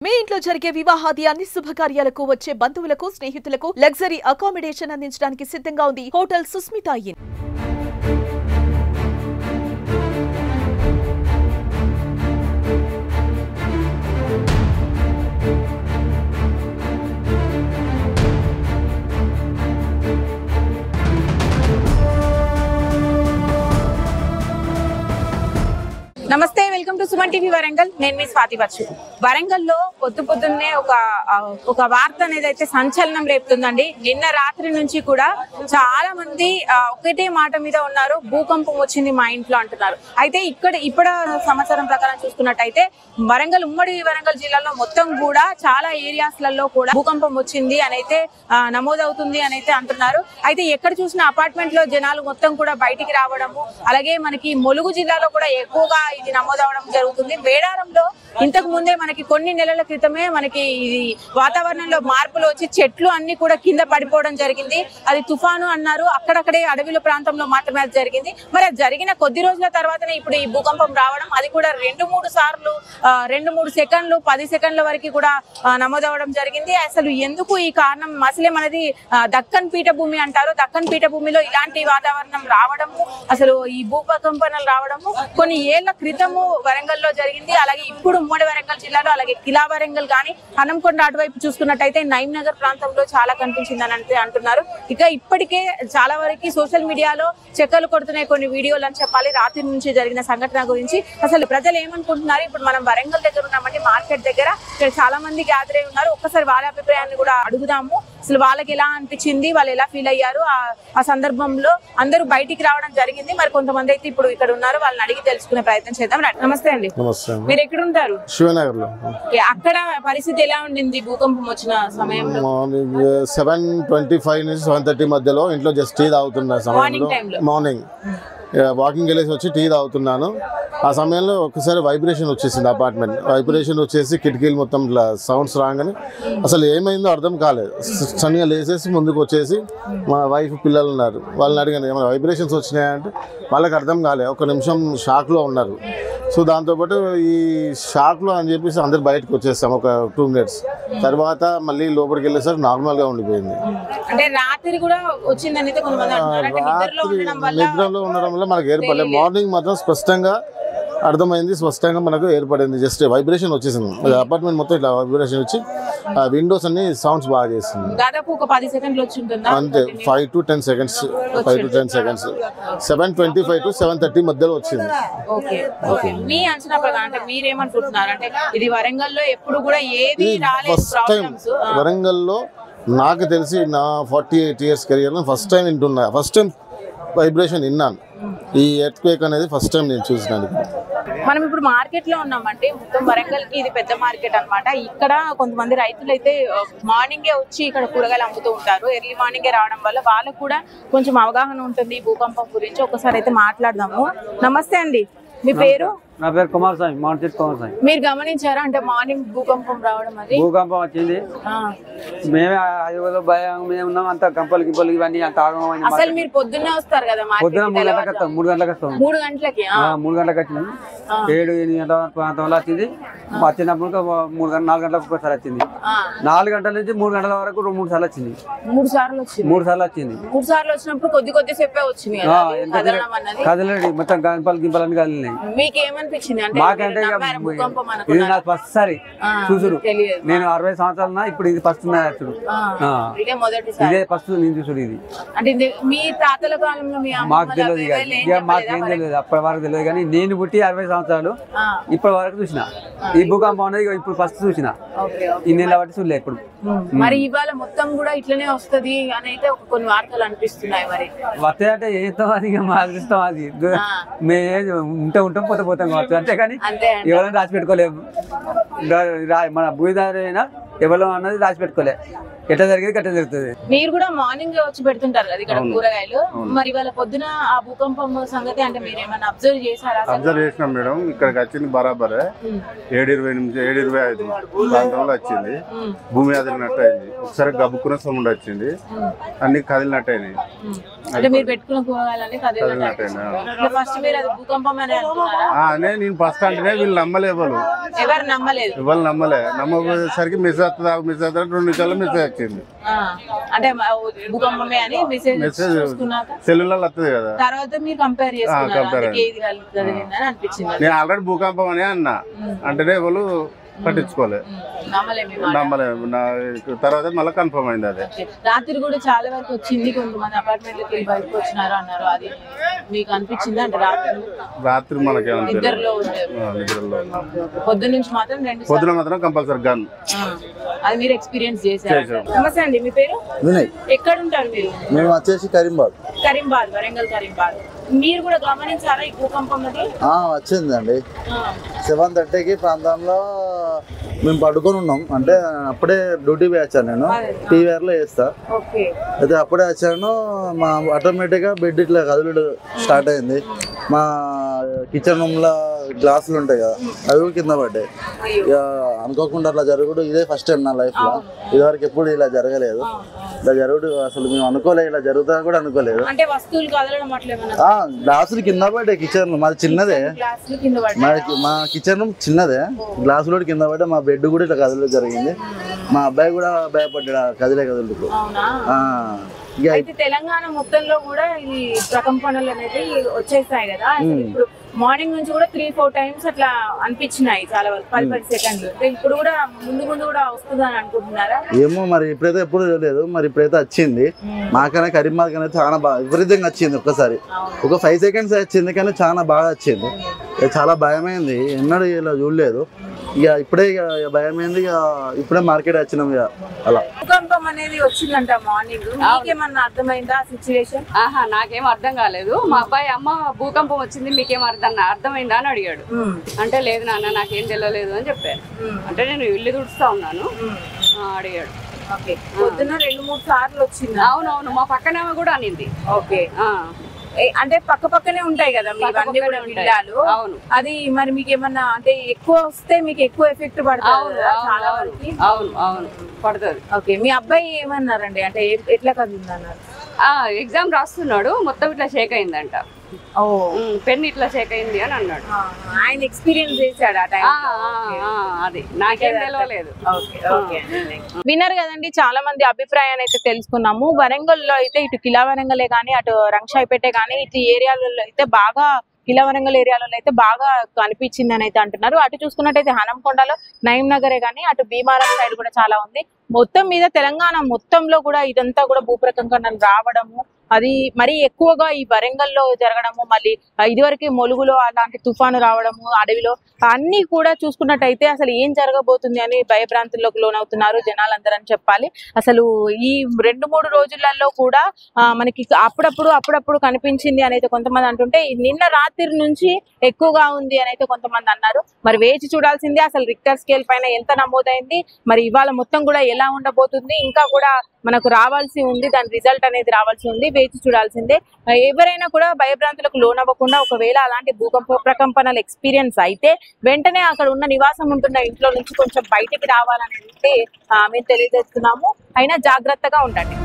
మీ ఇంట్లో జరిగే వివాహాది అన్ని శుభకార్యాలకు వచ్చే బంధువులకు స్నేహితులకు లగ్జరీ అకామిడేషన్ అందించడానికి సిద్ధంగా ఉంది హోటల్ సుస్మితా ఇన్. నమస్తే, welcome to Suman TV Warangal. నేను మీ స్వాతి వచ్చు. వరంగల్లో పొద్దున్నే ఒక వార్త అనేది అయితే సంచలనం రేపుతుందండి. నిన్న రాత్రి నుంచి కూడా చాలా మంది ఒకటే మాట మీద ఉన్నారు, భూకంపం వచ్చింది మా ఇంట్లో అంటున్నారు. అయితే ఇప్పుడు సమాచారం ప్రకారం చూసుకున్నట్టయితే ఉమ్మడి వరంగల్ జిల్లాలో మొత్తం కూడా చాలా ఏరియాస్ లలో కూడా భూకంపం వచ్చింది అని అయితే నమోదవుతుంది అని అయితే అంటున్నారు. అయితే ఎక్కడ చూసిన అపార్ట్మెంట్ లో జనాలు మొత్తం కూడా బయటికి రావడము, అలాగే మనకి ములుగు జిల్లాలో కూడా ఎక్కువగా ఇది నమోదవడం జరుగుతుంది. మేడారంలో ఇంతకు ముందే మనకి కొన్ని నెలల క్రితమే మనకి ఇది వాతావరణంలో మార్పులు వచ్చి చెట్లు అన్ని కూడా కింద పడిపోవడం జరిగింది. అది తుఫాను అన్నారు. అక్కడక్కడే అడవిల ప్రాంతంలో మాత్రమే అది జరిగింది. మరి అది జరిగిన కొద్ది రోజుల తర్వాతనే ఇప్పుడు ఈ భూకంపం రావడం, అది కూడా 2-3 సార్లు 2-3 సెకండ్లు 10 సెకండ్ల వరకు కూడా నమోదవడం జరిగింది. అసలు ఎందుకు ఈ కారణం? అసలే మనది దక్కన్ పీఠభూమి అంటారు. దక్కన్ పీఠభూమిలో ఇలాంటి వాతావరణం రావడము, అసలు ఈ భూకంపనలు రావడము కొన్ని ఏళ్ల క్రితము వరంగల్లో జరిగింది. అలాగే ఇప్పుడు ఉమ్మడి వరంగల్ జిల్లాలో, అలాగే కిలా వరంగల్ కానీ హనంకొండ అటువైపు చూసుకున్నట్టయితే నైమ్ నగర్ ప్రాంతంలో చాలా కనిపించింది అని అంటున్నారు. ఇక ఇప్పటికే చాలా వరకు సోషల్ మీడియాలో చెక్కలు కొడుతున్నాయి కొన్ని వీడియోలు అని చెప్పాలి. రాత్రి నుంచి జరిగిన సంఘటన గురించి అసలు ప్రజలు ఏమనుకుంటున్నారు? ఇప్పుడు మనం వరంగల్ దగ్గర ఉన్నామంటే మార్కెట్ దగ్గర ఇక్కడ చాలా మంది గ్యాదర్ అయి ఉన్నారు. ఒక్కసారి వాళ్ళ అభిప్రాయాన్ని కూడా అడుగుదాము. అసలు వాళ్ళకి ఎలా అనిపించింది, వాళ్ళు ఎలా ఫీల్ అయ్యారు, ఆ సందర్భంలో అందరూ బయటికి రావడం జరిగింది. మరి కొంతమంది అయితే ఇప్పుడు ఇక్కడ ఉన్నారు, వాళ్ళని అడిగి తెలుసుకునే ప్రయత్నం చేద్దాం. నమస్తే అండి. మీరు ఎక్కడ ఉంటారు? శివనగర్ లో. అక్కడ పరిస్థితి ఎలా ఉండింది భూకంపం వచ్చిన సమయంలో? 7:25 నుంచి 7:30 మధ్యలో ఇంట్లో జస్ట్ టీ తాగుతున్న సమయంలో, మార్నింగ్ వాకింగ్ వెళ్ళేసి వచ్చి టీ తాగుతున్నాను. ఆ సమయంలో ఒకసారి వైబ్రేషన్ వచ్చేసింది. అపార్ట్మెంట్ వైబ్రేషన్ వచ్చేసి కిటికీలు మొత్తం ఇట్లా సౌండ్స్ రాగానే అసలు ఏమైందో అర్థం కాలేదు. సడన్గా లేసేసి ముందుకు వచ్చేసి మా వైఫ్ పిల్లలు ఉన్నారు, వాళ్ళని అడిగాను ఏమైనా వైబ్రేషన్స్ వచ్చినాయంటే వాళ్ళకి అర్థం కాలేదు. ఒక నిమిషం షాక్లో ఉన్నారు. సో దాంతోపాటు ఈ షాక్లో అని చెప్పేసి అందరు బయటకు వచ్చేస్తాం ఒక 2 మినిట్స్ తర్వాత మళ్ళీ లోపలికి వెళ్ళేసరికి నార్మల్గా ఉండిపోయింది. అంటే రాత్రి కూడా వచ్చిందని నిద్రలో ఉండడం వల్ల మనకు ఏర్పడలేదు. మార్నింగ్ మాత్రం స్పష్టంగా అర్థమైంది, స్పష్టంగా మనకు ఏర్పడింది. జస్ట్ వైబ్రేషన్ వచ్చేసింది. అపార్ట్మెంట్ మొత్తం ఇట్లా వైబ్రేషన్ వచ్చి విండోస్ అన్ని సౌండ్స్ బాగా చేస్తుంది. దాదాపు ఒక 10 సెకండ్లు వచ్చి ఉంటుంది అంతే. 5 to 10 seconds 7:25 to 7:30 మధ్యలో వచ్చింది. మీ అంచనా ప్రకారం అంటే మీరేమనుకుంటున్నారు? అంటే ఇది వరంగల్లో ఎప్పుడు కూడా ఏది రాలేదు. వరంగల్లో నాకు తెలిసి నా 48 years కెరియర్లో ఫస్ట్ టైం వింటున్నా, ఫస్ట్ టైం వైబ్రేషన్ విన్నాను. ఈ ఎర్త్క్వేక్ అనేది ఫస్ట్ టైం నేను చూసినాను. మనం ఇప్పుడు మార్కెట్ లో ఉన్నామంటే మొత్తం వరంగల్ కి ఇది పెద్ద మార్కెట్ అన్నమాట. ఇక్కడ కొంతమంది రైతులు అయితే మార్నింగే వచ్చి ఇక్కడ కూరగాయలు అమ్ముతూ ఉంటారు. ఎర్లీ మార్నింగే రావడం వల్ల వాళ్ళకు కూడా కొంచెం అవగాహన ఉంటుంది భూకంపం గురించి. ఒకసారి అయితే మాట్లాడదాము. నమస్తే అండి, మీ పేరు? నా పేరు కుమార్ స్వామి, మార్కెట్ కుమార్ స్వామి. మీరు గమనించారా అంటే మార్నింగ్ భూకంపం రావడం? అది భూకంపం వచ్చింది. మేమే భయం మేము ఉన్నాం. అంత కంపలు గింపలు ఇవన్నీ అంత ఆగమని. అసలు మీరు పొద్దున్నే వస్తారు కదా? పొద్దున 3 గంటలకు వస్తాం. 3 గంటలకు వస్తాం. 3 గంటలకి 3 గంటలకు వచ్చింది. 7-8 గంటల ప్రాంతంలో వచ్చింది. వచ్చినప్పుడు 4 గంటలకు ఒకసారి వచ్చింది. 4 గంటల నుంచి 3 గంటల వరకు 3 సార్లు వచ్చింది. 3 సార్లు వచ్చింది. 3 సార్లు వచ్చింది. 3 సార్లు వచ్చినప్పుడు కొద్ది సేపే వచ్చింది. కదలండి మొత్తం కంపలు గింపలు అన్ని కదిలినాయి. మీకేమనిపించింది? మాకంటే ఇది నాకు ఫస్ట్ సారి చూసుడు. నేను 60 సంవత్సరాలు, ఇప్పుడు ఇది ఫస్ట్ చూడు. ఇదే ఫస్ట్ నేను చూసుడు. ఇది మీ తాతల కాలంలో మాకు తెలియదు, ఇక మాకేం తెలియదు. అప్పటి వరకు తెలియదు. కానీ నేను పుట్టి 60 సంవత్సరాలు ఇప్పటి వరకు చూసిన ఈ భూకంపం అనేది ఇప్పుడు ఫస్ట్ చూసిన. ఈ నెల బట్టి చూడలే ఇప్పుడు. మరి ఇవాళ మొత్తం కూడా ఇట్లనే వస్తుంది అని అయితే కొన్ని వార్తలు అనిపిస్తున్నాయి. మరి వస్తాయి అంటే ఏతో అది మా అదృష్టం. అది మేము ఉంటాం పోతాం కావచ్చు, అంతేకాని ఎవరైనా రాసి పెట్టుకోలేము. మన భూమిదారైనా ఎవరో అన్నది రాసి పెట్టుకోలే. ఎట్లా జరిగేది అట్లా జరుగుతుంది. మీరు కూడా మార్నింగ్ వచ్చి పెడుతుంటారు కదా ఇక్కడ కూరగాయలు, మరి వాళ్ళ పొద్దున ఆ భూకంపం సంగతి అంటే మీరు ఏమైనా అబ్జర్వ్ చేశారా? అబ్జర్వ్ చేసినాం మేడం. ఇక్కడికి వచ్చింది బరాబరే 7:20 ప్రాంతంలో వచ్చింది. భూమి అదిలినట్టు అయింది. ఒకసారి గబుక్కున్న సౌండ్ వచ్చింది, అన్ని కదిలినట్టు అయినాయి. అంటే మీరు పెట్టుకున్న కూరగాయలన్నీ కదిలినట్టు అయినాయి. ఫస్ట్ మీరు అది భూకంపం అని అనుకున్నారా? నేను ఫస్ట్ అంటేనే వీళ్ళు నమ్మలేవాళ్ళు, ఎవరు నమ్మలేదు. ఇవాళ నమ్మపోయేసరికి మిస్ అవుతుంది 2 నిమిషాలు మిస్ వచ్చింది. అంటే భూకంపమే అని మెసేజ్ సెల్లులలో వస్తుంది కదా. తర్వాత మీరు కంపేర్ చేసుకున్నారు అనిపించింది. నేను ఆల్రెడీ భూకంపం అని అన్నా, అంటేనే వాళ్ళు పట్టించుకోలేదు, నమ్మలేము. తర్వాత మళ్ళీ కన్ఫర్మ్ అయింది. అదే రాత్రి కూడా చాలా వరకు వచ్చింది, కొంతమంది అపార్ట్మెంట్ లోకి బయటకు వచ్చినారు అన్నారు. అది మీకు అనిపించింది? అంటే రాత్రి మనకేమో నిద్రలో పొద్దున్న నుంచి పొద్దున మాత్రం కంపల్సరీ గన్ అది మీరు ఎక్స్పీరియన్స్ చేశారు. నమస్తే అండి, మీ పేరు? వినయ్. ఎక్కడ ఉంటారు మీరు? మేము వచ్చేసి కరీంబాద్, వరంగల్ కరీంబాద్. మీరు కూడా గమనించారా ఈ భూకంపం? వచ్చిందండి 7:30కి ప్రాంతంలో మేము పడుకొని ఉన్నాం. అంటే అప్పుడే డ్యూటీ పోయి వచ్చాను, నేను టీవీఆర్లో చేస్తా. అయితే అప్పుడే వచ్చాను, మా ఆటోమేటిక్గా బెడ్ ఇట్లా కదులు స్టార్ట్ అయింది. మా కిచెన్ రూమ్లో గ్లాసులు ఉంటాయి కదా, అవి కింద పడ్డాయి. ఇక అనుకోకుండా అట్లా జరగడు ఇదే ఫస్ట్ టైం నా లైఫ్లో. ఇదివరకు ఎప్పుడు ఇలా జరగలేదు. ఇలా జరుగుడు అసలు మేము అనుకోలేదు, ఇలా జరుగుతా కూడా అనుకోలేదు. గ్లాసులు కింద పడ్డాయి కిచెన్ రూమ్, మాది చిన్నదే, మా కిచెన్ రూమ్ చిన్నదే, గ్లాసులు కూడా కింద పడ్డా. మా బెడ్ కూడా ఇట్లా కదలడం జరిగింది. మా అబ్బాయి కూడా భయపడ్డా కదిలే కదులుకు. అయితే తెలంగాణ మొత్తంలో కూడా ఈ ప్రకంపనలు అనేది వచ్చేస్తాయి కదా. ఇప్పుడు మార్నింగ్ నుంచి కూడా 3-4 టైమ్స్ అట్లా అనిపించినాయి, చాలా వరకు 10 సెకండ్లు. ఇప్పుడు కూడా ముందు కూడా వస్తుంది అని అనుకుంటున్నారా? ఏమో మరి, ఇప్పుడైతే ఎప్పుడు తెలియదు. మరి ఇప్పుడైతే వచ్చింది. మాకనే కరీంబాద్ కన్నా చాలా బాగా విపరీతంగా వచ్చింది. ఒక్కసారి ఒక 5 సెకండ్స్ వచ్చింది, కానీ చాలా బాగా వచ్చింది. చాలా భయమైంది, ఎన్నడూ ఇలా చూడలేదు. ఇక ఇప్పుడే భయమైంది. ఇక ఇప్పుడే మార్కెట్ వచ్చినాం. ఇక అలా భూకంపం అనేది వచ్చిందంట మార్నింగ్, మీకేమన్నా అర్థమైందా సిచ్యువేషన్? నాకేం అర్థం కాలేదు. మా అబ్బాయి అమ్మ భూకంపం వచ్చింది మీకేం అర్థమైందా అని అడిగాడు. అంటే లేదు నాన్న నాకేం తెలియలేదు అని చెప్పాను. అంటే నేను ఇల్లు తుడుస్తా ఉన్నాను, అడిగాడు. పొద్దున్న 2-3 సార్లు వచ్చింది. అవునవును, మా పక్కన కూడా అనింది. ఓకే, అంటే పక్క పక్కనే ఉంటాయి కదా మీవన్నీ కూడా విల్లాలు. అవును, అది మరి మీకు ఏమన్నా అంటే ఎక్కువ వస్తే మీకు ఎక్కువ ఎఫెక్ట్ పడుతుంది చాలా వరకు? అవును అవును పడుతుంది. ఓకే, మీ అబ్బాయి ఏమన్నారండి? అంటే ఎట్లా కదిలిందన్నారు? ఎగ్జామ్ రాస్తున్నాడు, మొత్తం ఇట్లా షేక్ అయిందంట. పెన్ ఇట్లా షేక్ అయింది అని అన్నాడు. ఆయన ఎక్స్పీరియన్స్ చేశాడు ఆ టైం. అది నాకేం తెలియలేదు. విన్నారు కదండి, చాలా మంది అభిప్రాయాన్ని అయితే తెలుసుకున్నాము. వరంగల్లో అయితే ఇటు కిలా వరంగలే కానీ, అటు రంగశాయిపేట కానీ, ఇటు ఏరియాలలో అయితే బాగా, కిలా వరంగల్ ఏరియాలో అయితే బాగా కనిపించింది అని అయితే అంటున్నారు. అటు చూసుకున్నట్టయితే హనంకొండలో నయం నగరే కానీ, అటు భీమారం సైడ్ కూడా చాలా ఉంది. మొత్తం మీద తెలంగాణ మొత్తంలో కూడా ఇదంతా కూడా భూప్రకంపనలు రావడము, అది మరీ ఎక్కువగా ఈ వరంగల్లో జరగడము, మళ్ళీ ఇదివరకు మొలుగులో అలాంటి తుఫాను రావడము అడవిలో, అన్ని కూడా చూసుకున్నట్టయితే అసలు ఏం జరగబోతుంది అని భయభ్రాంతుల్లోకి లోనవుతున్నారు జనాలందరూ అని చెప్పాలి. అసలు ఈ 2-3 రోజులలో కూడా మనకి అప్పుడప్పుడు కనిపించింది అని అయితే కొంతమంది అంటుంటే, నిన్న రాత్రి నుంచి ఎక్కువగా ఉంది అని అయితే కొంతమంది అన్నారు. మరి వేచి చూడాల్సిందే అసలు రిక్టర్ స్కేల్ పైన ఎంత నమోదైంది, మరి ఇవాళ మొత్తం కూడా ఎలా ఉండబోతుంది, ఇంకా కూడా మనకు రావాల్సి ఉంది, దాని రిజల్ట్ అనేది రావాల్సి ఉంది, వేచి చూడాల్సిందే. ఎవరైనా కూడా భయభ్రాంతులకు లోనవ్వకుండా, ఒకవేళ అలాంటి ప్రకంపనలు ఎక్స్పీరియన్స్ అయితే వెంటనే అక్కడ ఉన్న నివాసం ఉంటున్న ఇంట్లో నుంచి కొంచెం బయటికి రావాలని మేము తెలియజేస్తున్నాము. అయినా జాగ్రత్తగా ఉండండి.